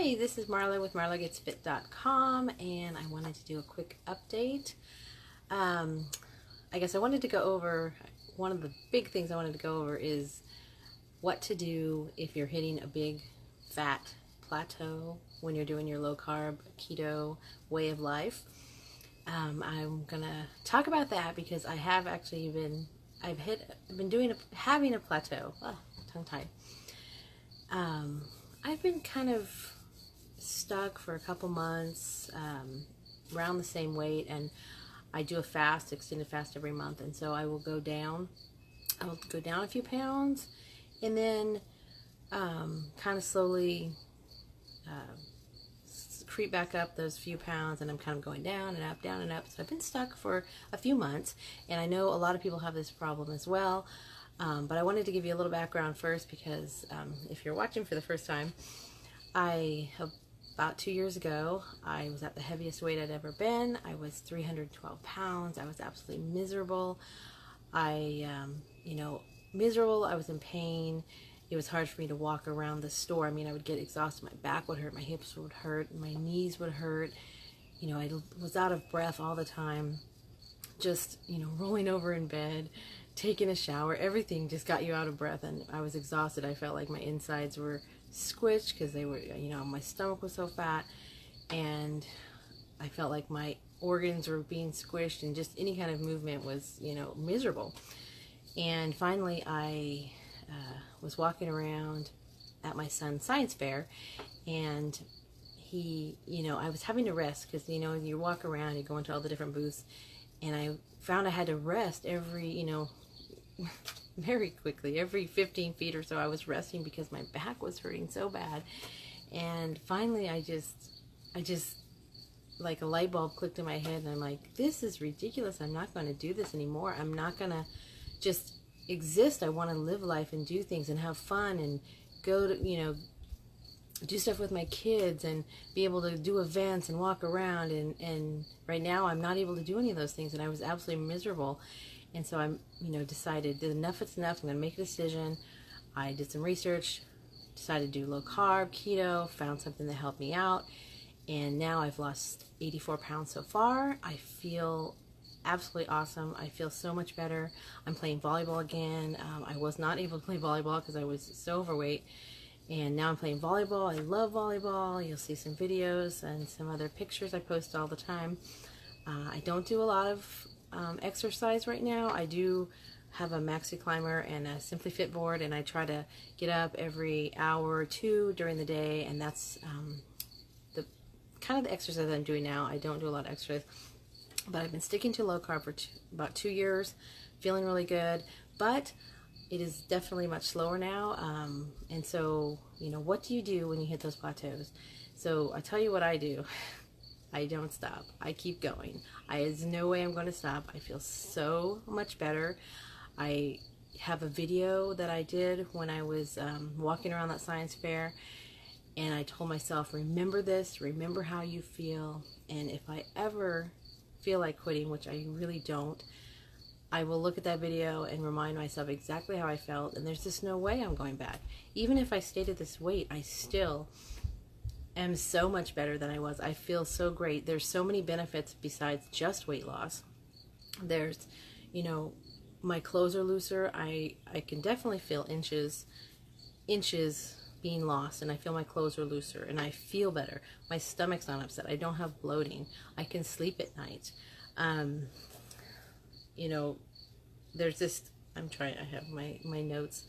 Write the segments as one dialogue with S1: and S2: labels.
S1: Hi, this is Marla with marlagetsfit.com, and I wanted to do a quick update. I guess I wanted to go over, one of the big things I wanted to go over is what to do if you're hitting a big fat plateau when you're doing your low carb keto way of life. I'm gonna talk about that because I have actually been, having a plateau. Tongue tied. I've been kind of stuck for a couple months, around the same weight, and I do a fast, extended fast every month, and so I will go down. I'll go down a few pounds, and then kind of slowly creep back up those few pounds, and I'm kind of going down and up, down and up. So I've been stuck for a few months, and I know a lot of people have this problem as well. But I wanted to give you a little background first because if you're watching for the first time, about 2 years ago, I was at the heaviest weight I'd ever been. I was 312 pounds. I was absolutely miserable. Miserable. I was in pain. It was hard for me to walk around the store. I mean, I would get exhausted. My back would hurt. My hips would hurt. My knees would hurt. I was out of breath all the time. Just, rolling over in bed, taking a shower, everything just got you out of breath, and I was exhausted. I felt like my insides were squished because they were, my stomach was so fat, and I felt like my organs were being squished, and just any kind of movement was, miserable. And finally, I was walking around at my son's science fair, and I was having to rest because, you walk around, you go into all the different booths, and I found I had to rest every, very quickly, every 15 feet or so. I was resting because my back was hurting so bad. And finally, I just, like a light bulb clicked in my head, and I'm like, this is ridiculous. I'm not going to do this anymore. I'm not going to just exist. I want to live life and do things and have fun and go to, do stuff with my kids and be able to do events and walk around, and right now I'm not able to do any of those things, and I was absolutely miserable. And so I'm decided that enough is enough. I'm gonna make a decision. I did some research, decided to do low carb keto, found something that helped me out, and now I've lost 84 pounds so far. I feel absolutely awesome. I feel so much better. I'm playing volleyball again. I was not able to play volleyball because I was so overweight. And now I'm playing volleyball. I love volleyball. You'll see some videos and some other pictures I post all the time. I don't do a lot of exercise right now. I do have a maxi climber and a Simply Fit board, and I try to get up every hour or two during the day, and that's the kind of the exercise I'm doing now. I don't do a lot of exercise, but I've been sticking to low carb for about 2 years, feeling really good, but it is definitely much slower now. And so, what do you do when you hit those plateaus? So I tell you what I do. I don't stop. I keep going. There's no way I'm going to stop. I feel so much better. I have a video that I did when I was walking around that science fair, and I told myself, remember this, remember how you feel, and if I ever feel like quitting, which I really don't, I will look at that video and remind myself exactly how I felt, and there's just no way I'm going back. Even if I stayed at this weight, I still am so much better than I was. I feel so great. There's so many benefits besides just weight loss. There's, my clothes are looser. I can definitely feel inches being lost, and I feel my clothes are looser, and I feel better. My stomach's not upset. I don't have bloating. I can sleep at night. There's this, I have my notes.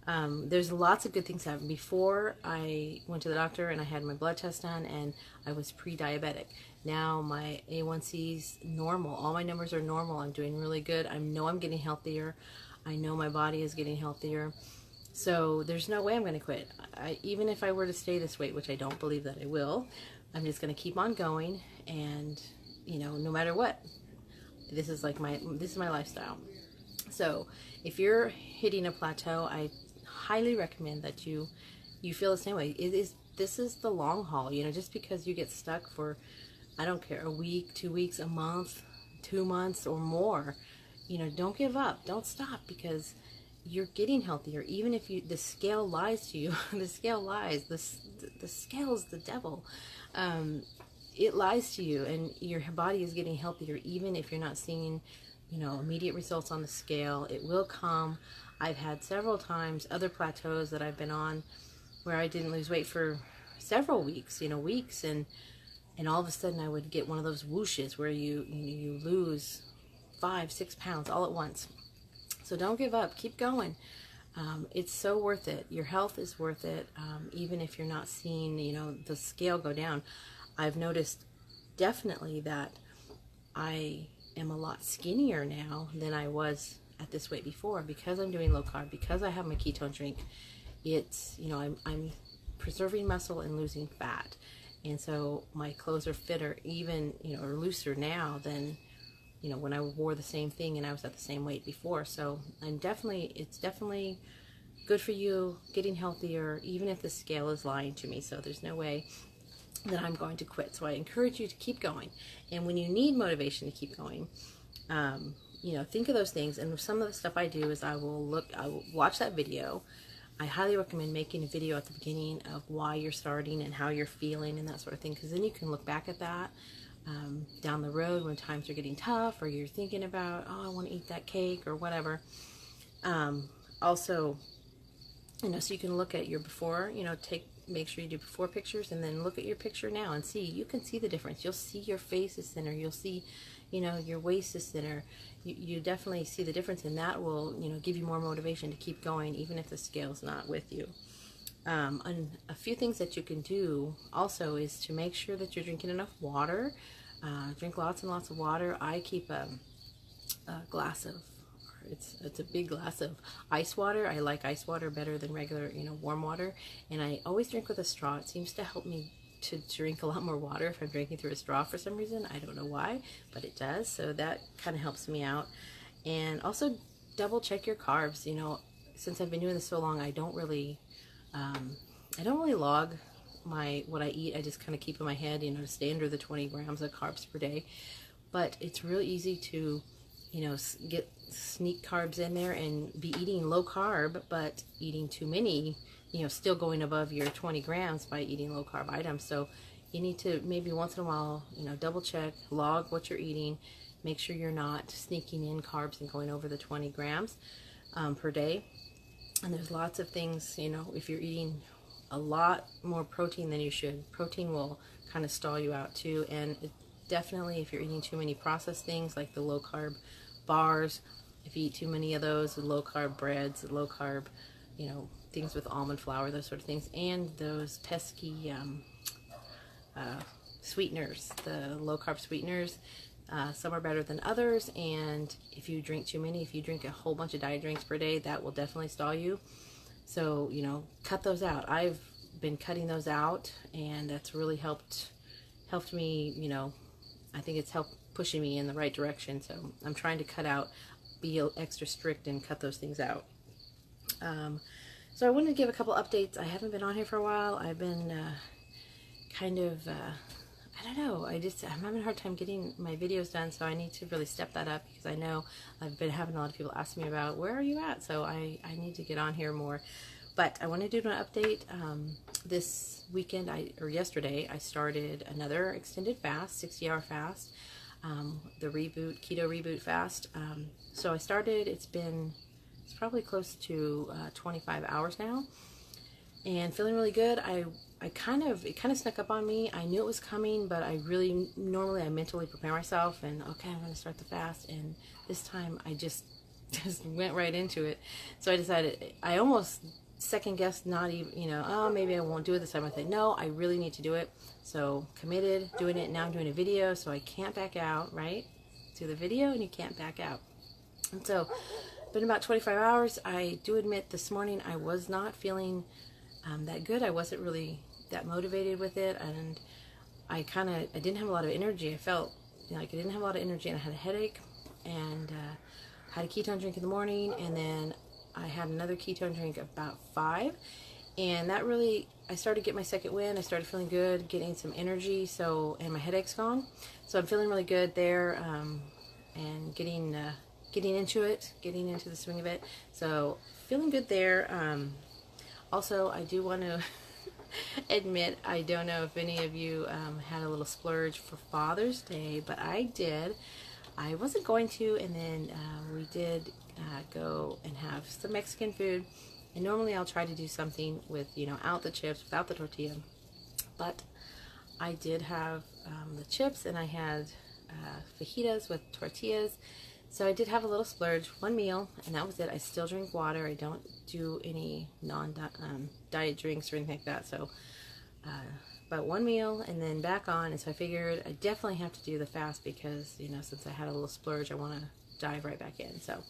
S1: There's lots of good things happen. Before I went to the doctor and I had my blood test done, and I was pre-diabetic. Now my A1C's normal. All my numbers are normal. I'm doing really good. I know I'm getting healthier. I know my body is getting healthier. So there's no way I'm going to quit. Even if I were to stay this weight, which I don't believe that I will, I'm just going to keep on going, and no matter what. This is my lifestyle. So if you're hitting a plateau, I highly recommend that you feel the same way. This is the long haul. Just because you get stuck for, I don't care, a week, 2 weeks, a month, 2 months or more, don't give up. Don't stop, because you're getting healthier. Even if the scale lies to you, the scale lies, the scale is the devil. It lies to you, and your body is getting healthier even if you're not seeing, immediate results on the scale. It will come. I've had several times other plateaus that I've been on where I didn't lose weight for several weeks, and all of a sudden I would get one of those whooshes where you lose 5-6 pounds all at once. So don't give up. Keep going. It's so worth it. Your health is worth it, even if you're not seeing, the scale go down. I've noticed definitely that I am a lot skinnier now than I was at this weight before, because I'm doing low carb, because I have my ketone drink. It's, I'm preserving muscle and losing fat. And so my clothes are fitter, even, or looser now than, when I wore the same thing and I was at the same weight before. So it's definitely good for you, getting healthier, even if the scale is lying to me. So there's no way that I'm going to quit. So I encourage you to keep going. And when you need motivation to keep going, think of those things. And some of the stuff I do is I will watch that video. I highly recommend making a video at the beginning of why you're starting and how you're feeling and that sort of thing, because then you can look back at that down the road when times are getting tough, or you're thinking about, I want to eat that cake or whatever. Also, so you can look at your before, make sure you do before pictures, and then look at your picture now and you can see the difference. You'll see your face is thinner. You'll see, your waist is thinner. You definitely see the difference, and that will, give you more motivation to keep going, even if the scale's not with you. And a few things that you can do also is to make sure that you're drinking enough water. Drink lots and lots of water. I keep a glass of, it's a big glass of ice water. I like ice water better than regular, warm water. And I always drink with a straw. It seems to help me to drink a lot more water if I'm drinking through a straw for some reason. I don't know why, but it does. So that kind of helps me out. And also double check your carbs. Since I've been doing this so long, I don't really log what I eat. I just kind of keep in my head, to stay under the 20 grams of carbs per day. But it's real easy to, sneak carbs in there and be eating low carb, but eating too many, still going above your 20 grams by eating low carb items. So you need to maybe once in a while, double check, log what you're eating, make sure you're not sneaking in carbs and going over the 20 grams per day. And there's lots of things, if you're eating a lot more protein than you should, protein will kind of stall you out too. And definitely if you're eating too many processed things like the low carb bars, if you eat too many of those, the low carb breads, low carb, things with almond flour, those sort of things, and those pesky sweeteners, the low carb sweeteners, some are better than others. And if you drink too many, if you drink a whole bunch of diet drinks per day, that will definitely stall you. So, cut those out. I've been cutting those out, and that's really helped me, I think it's helped pushing me in the right direction. So I'm trying to cut out, be extra strict and cut those things out. So I wanted to give a couple updates. I haven't been on here for a while. I've been I don't know, I'm having a hard time getting my videos done, so I need to really step that up, because I know I've been having a lot of people ask me about where are you at, so I need to get on here more. But I want to do an update. This weekend, yesterday, I started another extended fast, 60-hour fast, the keto reboot fast. So I started, it's probably close to 25 hours now, and feeling really good. It kind of snuck up on me. I knew it was coming, but normally I mentally prepare myself and, okay, I'm going to start the fast. And this time I just went right into it. So I decided, I almost second guessed, not even, maybe I won't do it this time. I thought, no, I really need to do it. So committed, doing it. Now I'm doing a video, so I can't back out, right? Do the video and you can't back out. And so, been about 25 hours. I do admit this morning I was not feeling that good. I wasn't really that motivated with it, and I didn't have a lot of energy. I felt like I didn't have a lot of energy, and I had a headache, and had a ketone drink in the morning, and then I had another ketone drink about 5, and that really, I started to get my second wind. I started feeling good, getting some energy, and my headache's gone. So I'm feeling really good there, and getting into it, getting into the swing of it. So feeling good there. Also, I do want to admit, I don't know if any of you had a little splurge for Father's Day, but I did. I wasn't going to, and then we did go and have some Mexican food. And normally I'll try to do something with, you know, out the chips, without the tortilla. But I did have the chips, and I had fajitas with tortillas. So I did have a little splurge, one meal, and that was it. I still drink water. I don't do any non-diet drinks or anything like that. So, but one meal and then back on. And so I figured I definitely have to do the fast because, you know, since I had a little splurge, I want to dive right back in. So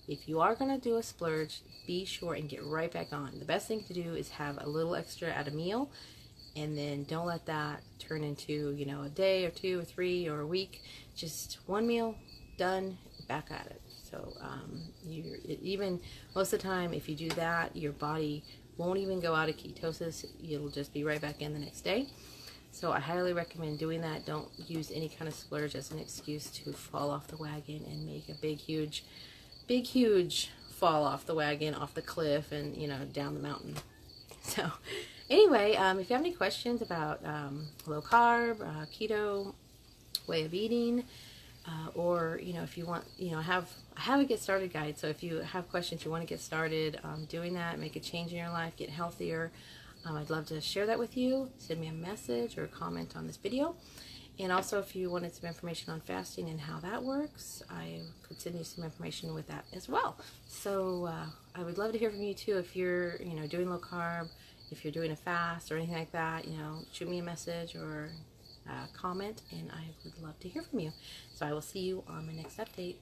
S1: if you are going to do a splurge, be sure and get right back on. The best thing to do is have a little extra at a meal, and then don't let that turn into, you know, a day or two or three or a week. Just one meal, done, back at it. So even most of the time, if you do that, your body won't even go out of ketosis. You'll just be right back in the next day. So I highly recommend doing that. Don't use any kind of splurge as an excuse to fall off the wagon and make a big huge fall off the wagon, off the cliff, and, you know, down the mountain. So anyway, if you have any questions about low carb, keto way of eating, or, you know, if you want, you know, I have a get started guide. So if you have questions, you want to get started doing that, make a change in your life, get healthier, I'd love to share that with you. Send me a message or a comment on this video. And also, if you wanted some information on fasting and how that works, I could send you some information with that as well. So I would love to hear from you too. If you're, you know, doing low carb, if you're doing a fast or anything like that, you know, shoot me a message or comment, and I would love to hear from you. So I will see you on my next update.